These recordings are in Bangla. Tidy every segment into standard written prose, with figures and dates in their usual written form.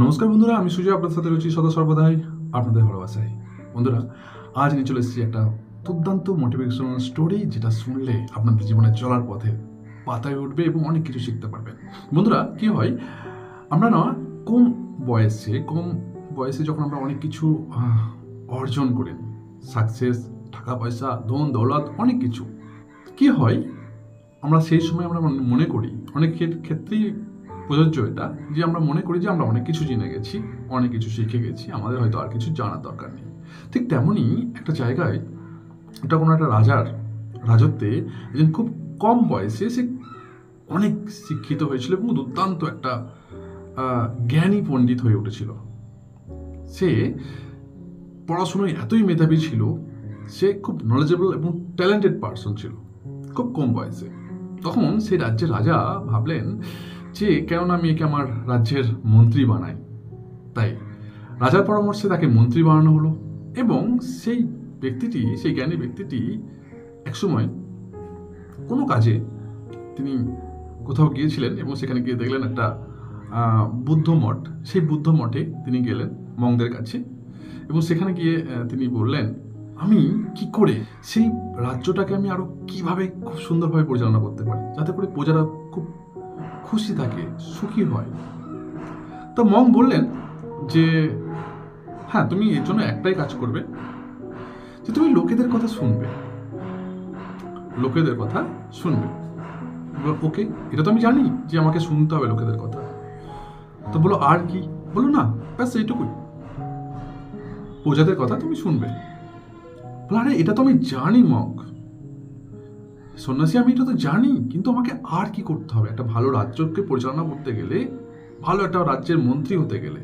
নমস্কার বন্ধুরা, আমি সুজয় আপনাদের সাথে রয়েছি সদা সর্বদাই আপনাদের ভালোবাসায়। বন্ধুরা, আজ নিয়ে চলে এসেছি একটা দুর্দান্ত মোটিভেশনাল স্টোরি, যেটা শুনলে আপনাদের জীবনে চলার পথে পাতায় উঠবে এবং অনেক কিছু শিখতে পারবেন। বন্ধুরা, কি হয়, আমরা না কম বয়সে যখন আমরা অনেক কিছু অর্জন করে নিই, সাকসেস, টাকা পয়সা, ধন দৌলত, অনেক কিছু, কি হয়, আমরা সেই সময় আমরা মনে করি, অনেক ক্ষেত্রেই প্রযোজ্য এটা, যে আমরা মনে করি যে আমরা অনেক কিছু জেনে গেছি, অনেক কিছু শিখে গেছি, আমাদের হয়তো আর কিছু জানার দরকার নেই। ঠিক তেমনই একটা জায়গায়, এটা কোনো একটা রাজার রাজত্বে একজন খুব কম বয়সে সে অনেক শিক্ষিত হয়েছিল এবং দুর্দান্ত একটা জ্ঞানী পণ্ডিত হয়ে উঠেছিল। সে পড়াশোনায় এতই মেধাবী ছিল, সে খুব নলেজেবল এবং ট্যালেন্টেড পার্সন ছিল খুব কম বয়সে। তখন সেই রাজ্যের রাজা ভাবলেন যে কেননা আমি একে আমার রাজ্যের মন্ত্রী বানাই। তাই রাজার পরামর্শে তাকে মন্ত্রী বানানো হলো। এবং সেই জ্ঞানী ব্যক্তিটি একসময় কোনো কাজে তিনি কোথাও গিয়েছিলেন এবং সেখানে গিয়ে দেখলেন একটা বুদ্ধ মঠ। সেই বুদ্ধ মঠে তিনি গেলেন মঙ্কদের কাছে, এবং সেখানে গিয়ে তিনি বললেন, আমি কি করে সেই রাজ্যটাকে আমি আরো কিভাবে খুব সুন্দরভাবে পরিচালনা করতে পারি, যাতে করে প্রজারা খুব খুশি থাকে, সুখী হয়। তো মঙ্ক বললেন যে হ্যাঁ, তুমি এর জন্য একটাই কাজ করবে, যে তুমি লোকেদের কথা শুনবে। ওকে, এটা তো আমি জানি যে আমাকে শুনতে হবে লোকেদের কথা। তো বলো আর কি? বলো না, ব্যাস এইটুকুই, প্রজাদের কথা তুমি শুনবে। বলো আরে এটা তো আমি জানি মঙ্ক, সন্ন্যাসী, আমি এটা তো জানি, কিন্তু আমাকে আর কি করতে হবে? একটা ভালো রাজ্যকে পরিচালনা করতে গেলে, ভালো একটা রাজ্যের মন্ত্রী হতে গেলে,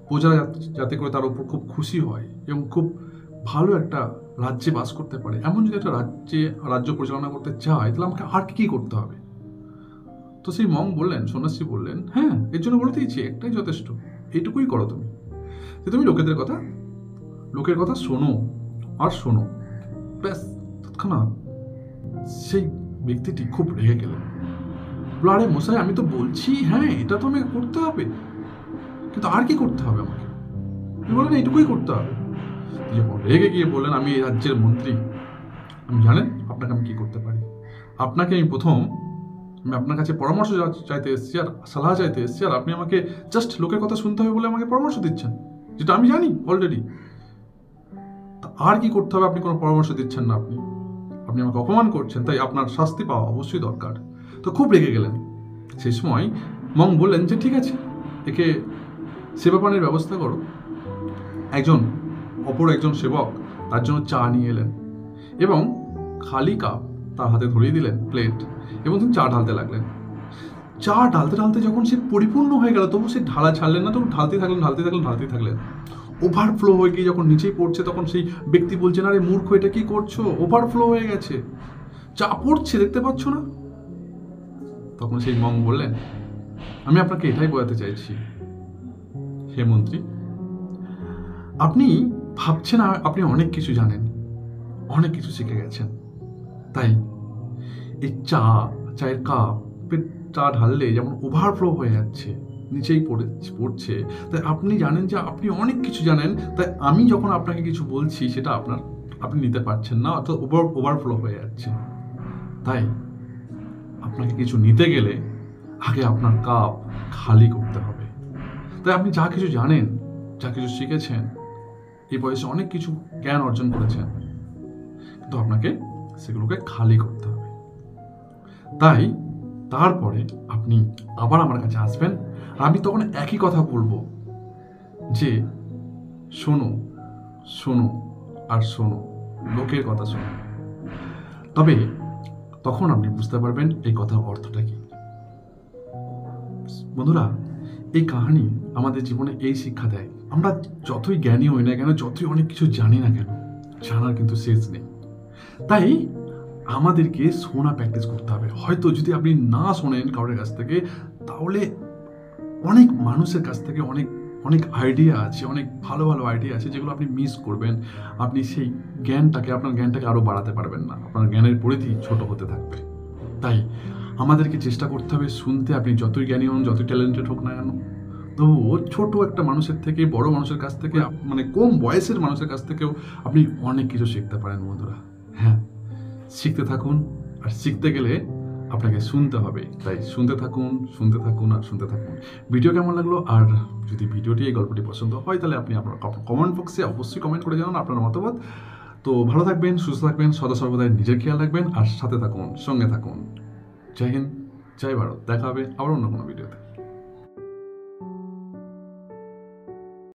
প্রজারা যাতে করে তার উপর খুব খুশি হয় এবং খুব ভালো একটা রাজ্যে বাস করতে পারে, এমন যদি একটা রাজ্য পরিচালনা করতে চায়, তাহলে আমাকে আর কি করতে হবে? তো সেই মঙ্ক বললেন, সন্ন্যাসী বললেন, হ্যাঁ, এর জন্য বলে দিয়েছি, একটাই যথেষ্ট, এইটুকুই করো তুমি, যে তুমি লোকের কথা শোনো আর শোনো, ব্যাস। তৎক্ষণাৎ সেই ব্যক্তিটি খুব রেগে গেলেন। আরে মশাই, আমি তো বলছি হ্যাঁ, এটা তো আমাকে করতে হবে, কিন্তু আর কি করতে হবে আমাকে? তিনি বললেন এইটুকুই করতে হবে। যখন রেগে গিয়ে বললেন, আমি এই রাজ্যের মন্ত্রী, আমি জানেন আপনাকে আমি কি করতে পারি? আপনাকে আমি আপনার কাছে পরামর্শ চাইতে এসেছি আর সালাহ চাইতে এসেছি, আর আপনি আমাকে জাস্ট লোকের কথা শুনতে হবে বলে আমাকে পরামর্শ দিচ্ছেন, যেটা আমি জানি অলরেডি। আর কি করতে হবে? আপনি কোনো পরামর্শ দিচ্ছেন না, আপনি আমাকে অপমান করছেন, তাই আপনার শাস্তি পাওয়া অবশ্যই দরকার। তো খুব রেগে গেলেন। সেই সময় মঙ্ক বললেন যে ঠিক আছে, একে সেবা পানের ব্যবস্থা করো। অপর একজন সেবক তার জন্য চা নিয়ে এলেন এবং খালি কাপ তার হাতে ধরিয়ে দিলেন, প্লেট, এবং তিনি চা ঢালতে লাগলেন। চা ঢালতে ঢালতে যখন সে পরিপূর্ণ হয়ে গেল, তবু সে ঢালা ছাড়লেন না, তবু ঢালতে থাকলেন। ওভারফ্লো হয়ে গিয়ে যখন নিচেই পড়ছে, তখন সেই ব্যক্তি বলছেন, আরে মূর্খ, এটা কি করছো? ওভারফ্লো হয়ে গেছে, চা পড়ছে, দেখতে পাচ্ছ না? তখন সেই মঙ্ক বললেন, আমি আপনাকে এটাই বোঝাতে চাইছি হে মন্ত্রী, আপনি ভাবছেন আপনি অনেক কিছু জানেন, অনেক কিছু শিখে গেছেন, তাই এই চায়ের কাপে চা ঢাললে যেমন ওভারফ্লো হয়ে যাচ্ছে, নিচেই পড়ছে, তাই আপনি জানেন যে আপনি অনেক কিছু জানেন, তাই আমি যখন আপনাকে কিছু বলছি, সেটা আপনি নিতে পারছেন না, অর্থাৎ ওভারফ্লো হয়ে যাচ্ছে। তাই আপনাকে কিছু নিতে গেলে আগে আপনার কাপ খালি করতে হবে। তাই আপনি যা কিছু জানেন, যা কিছু শিখেছেন, এই বয়সে অনেক কিছু জ্ঞান অর্জন করেছেন, কিন্তু আপনাকে সেগুলোকে খালি করতে হবে। তাই তারপরে আপনি আবার আমার কাছে আসবেন, আমি তখন একই কথা বলবো, যে শোনো শোনো আর শোনো, লোকের কথা শোনো। তবে তখন আপনি বুঝতে পারবেন এই কথার অর্থটা কি। বন্ধুরা, এই কাহিনী আমাদের জীবনে এই শিক্ষা দেয়, আমরা যতই জ্ঞানী হই না কেন, যতই অনেক কিছু জানি না কেন, জানার কিন্তু শেষ নেই। তাই আমাদেরকে শোনা প্র্যাকটিস করতে হবে। হয়তো যদি আপনি না শোনেন কারোর কাছ থেকে, তাহলে অনেক মানুষের কাছ থেকে অনেক আইডিয়া আছে, অনেক ভালো ভালো আইডিয়া আছে, যেগুলো আপনি মিস করবেন। আপনি সেই আপনার জ্ঞানটাকে আরো বাড়াতে পারবেন না, আপনার জ্ঞানের পরিধি ছোট হতে থাকবে। তাই আমাদেরকে চেষ্টা করতে হবে শুনতে। আপনি যতই জ্ঞানী হন, যতই ট্যালেন্টেড হোক না কেন, তবুও ছোট একটা মানুষের থেকে, বড় মানুষের কাছ থেকে, মানে কম বয়সের মানুষের কাছ থেকেও আপনি অনেক কিছু শিখতে পারেন বন্ধুরা। হ্যাঁ, শিখতে থাকুন, আর শিখতে গেলে আপনাকে শুনতে হবে, তাই শুনতে থাকুন, শুনতে থাকুন আর শুনতে থাকুন। ভিডিও কেমন লাগলো, আর যদি ভিডিওটি, এই গল্পটি পছন্দ হয়, তাহলে আপনি আপনার কমেন্ট বক্সে অবশ্যই কমেন্ট করে জানান আপনার মতামত। তো ভালো থাকবেন, সুস্থ থাকবেন, সদা সর্বদাই নিজের খেয়াল রাখবেন, আর সাথে থাকুন, সঙ্গে থাকুন। জয় হিন্দ, জয় ভারত। দেখা হবে আবার অন্য কোনো ভিডিওতে।